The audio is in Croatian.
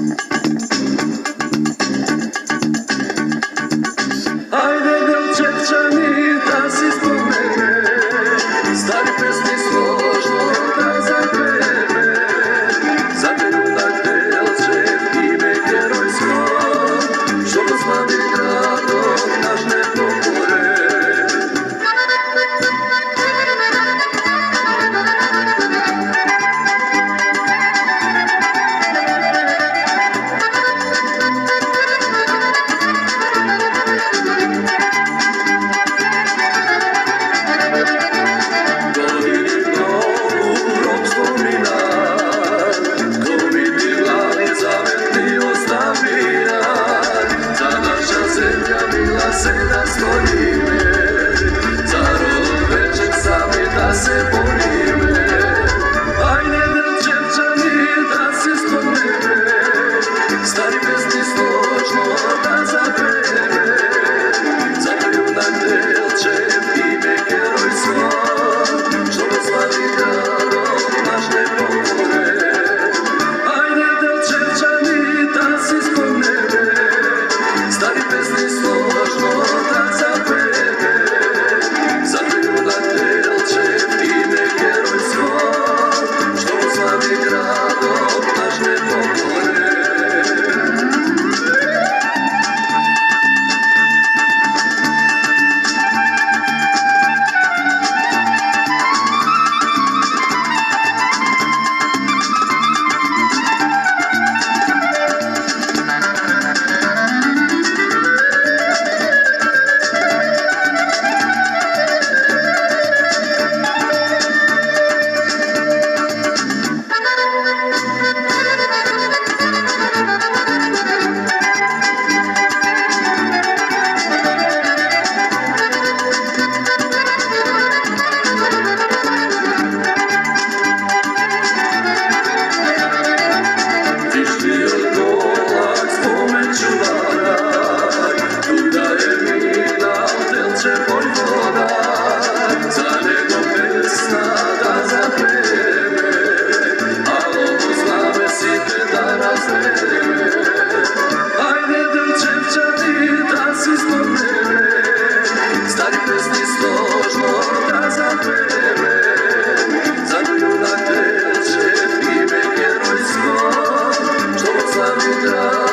Ajde Delčevčani da si spomene, stari pesmi složno da zapeve. Za trenutak Delčev ime herojsko, što poslavi gradom naš ne pokore. Da stojime, za rod večer sami da se borime. Ajde Delčevčani da se spomene, stari pesmi složno da zapeve. Zato junak Delčev ime herojsko, što poslavi gradom naš ne pokore. Ajde Delčevčani da se spomene, stari pesmi složno da zapeve. Zato junak Delčev ime herojsko, što poslavi gradom naš ne pokore. Ajde Delčevčani da si spomene, stari pesmi složno da zapeve. Zato junak Delčev ime herojsko, što poslavi grad